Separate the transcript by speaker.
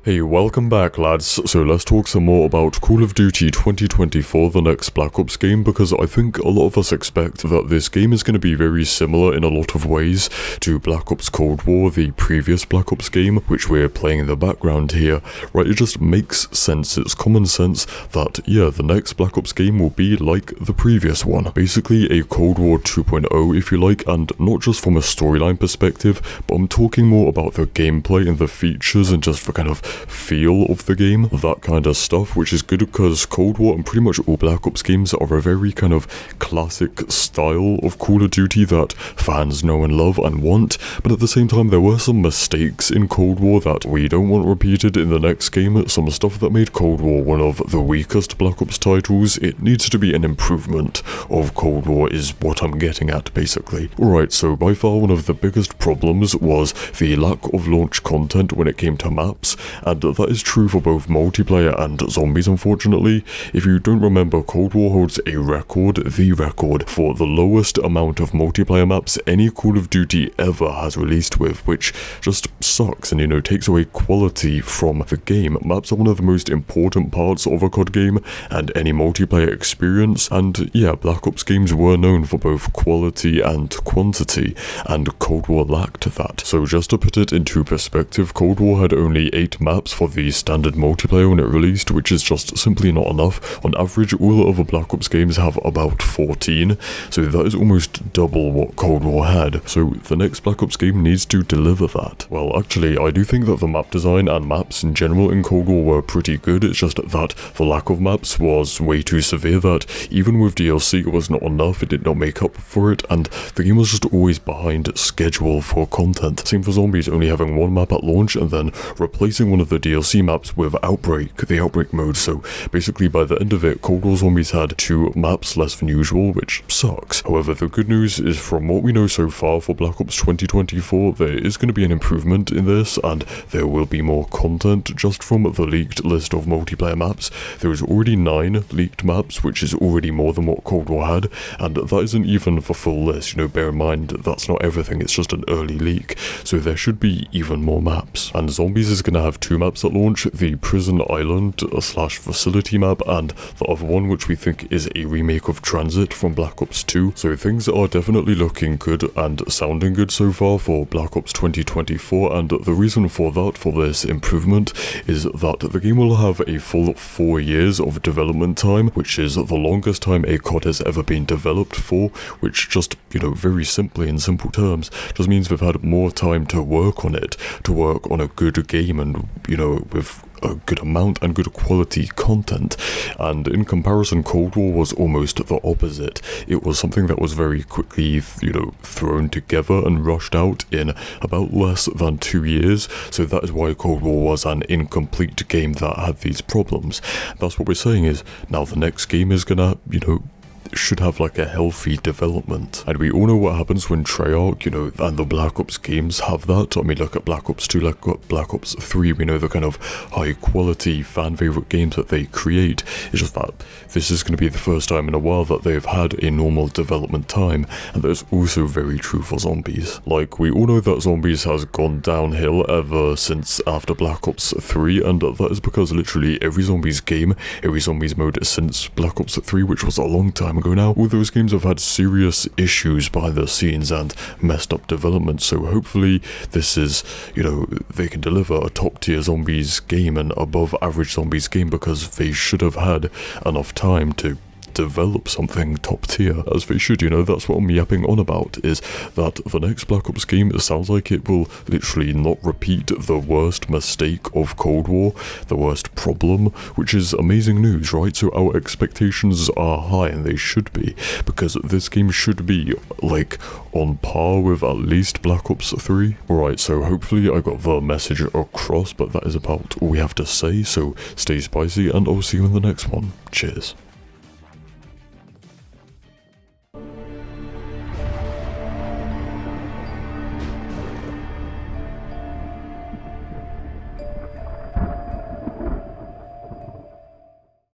Speaker 1: Hey, welcome back lads. So let's talk some more about Call of Duty 2024, the next Black Ops game, because I think a lot of us expect that this game is going to be very similar in a lot of ways to Black Ops Cold War, the previous Black Ops game, which we're playing in the background here, right? It just makes sense, it's common sense that, yeah, the next Black Ops game will be like the previous one. Basically a Cold War 2.0 if you like, and not just from a storyline perspective, but I'm talking more about the gameplay and the features and just the kind of feel of the game, that kind of stuff, which is good because Cold War and pretty much all Black Ops games are a very kind of classic style of Call of Duty that fans know and love and want, but at the same time there were some mistakes in Cold War that we don't want repeated in the next game, some stuff that made Cold War one of the weakest Black Ops titles. It needs to be an improvement of Cold War is what I'm getting at basically. Alright, so by far one of the biggest problems was the lack of launch content when it came to maps, and that is true for both multiplayer and zombies unfortunately. If you don't remember, Cold War holds a record, the record, for the lowest amount of multiplayer maps any Call of Duty ever has released with, which just sucks and, you know, takes away quality from the game. Maps are one of the most important parts of a COD game and any multiplayer experience, and yeah, Black Ops games were known for both quality and quantity, and Cold War lacked that. So just to put it into perspective, Cold War had only 8 maps for the standard multiplayer when it released, which is just simply not enough. On average, all other Black Ops games have about 14, so that is almost double what Cold War had. So the next Black Ops game needs to deliver that. Well, actually, I do think that the map design and maps in general in Cold War were pretty good. It's just that the lack of maps was way too severe that even with DLC it was not enough, it did not make up for it, and the game was just always behind schedule for content. Same for Zombies, only having one map at launch and then replacing one of the DLC maps with Outbreak, the Outbreak mode, so basically by the end of it, Cold War Zombies had 2 maps less than usual, which sucks. However, the good news is from what we know so far for Black Ops 2024, there is going to be an improvement in this, and there will be more content. Just from the leaked list of multiplayer maps, there is already 9 leaked maps, which is already more than what Cold War had, and that isn't even the full list, you know, bear in mind that's not everything, it's just an early leak, so there should be even more maps. And Zombies is going to have 2 maps at launch, the Prison Island slash facility map and the other one which we think is a remake of Transit from Black Ops 2. So things are definitely looking good and sounding good so far for Black Ops 2024, and the reason for that, for this improvement, is that the game will have a full 4 years of development time, which is the longest time a COD has ever been developed for, which just, you know, very simply in simple terms, just means we've had more time to work on it, to work on a good game and, you know, with a good amount and good quality content. And in comparison, Cold War was almost the opposite. It was something that was very quickly, you know, thrown together and rushed out in about less than 2 years, so that is why Cold War was an incomplete game that had these problems. That's what we're saying is, now the next game is gonna, you know, should have like a healthy development. And we all know what happens when Treyarch, you know, and the Black Ops games have that. I mean, look at Black Ops 2, look at Black Ops 3, we know the kind of high quality fan favorite games that they create. It's just that this is going to be the first time in a while that they've had a normal development time, and that is also very true for Zombies. Like, we all know that Zombies has gone downhill ever since after Black Ops 3, and that is because literally every Zombies game, every Zombies mode since Black Ops 3, which was a long time ago now, all those games have had serious issues behind the scenes and messed up development, so hopefully this is, you know, they can deliver a top tier Zombies game and above average Zombies game, because they should have had enough time to develop something top tier, as they should, you know. That's what I'm yapping on about, is that the next Black Ops game, it sounds like it will literally not repeat the worst mistake of Cold War, the worst problem, which is amazing news, right? So our expectations are high, and they should be, because this game should be, like, on par with at least Black Ops 3. Alright, so hopefully I got the message across, but that is about all we have to say, so stay spicy, and I'll see you in the next one. Cheers.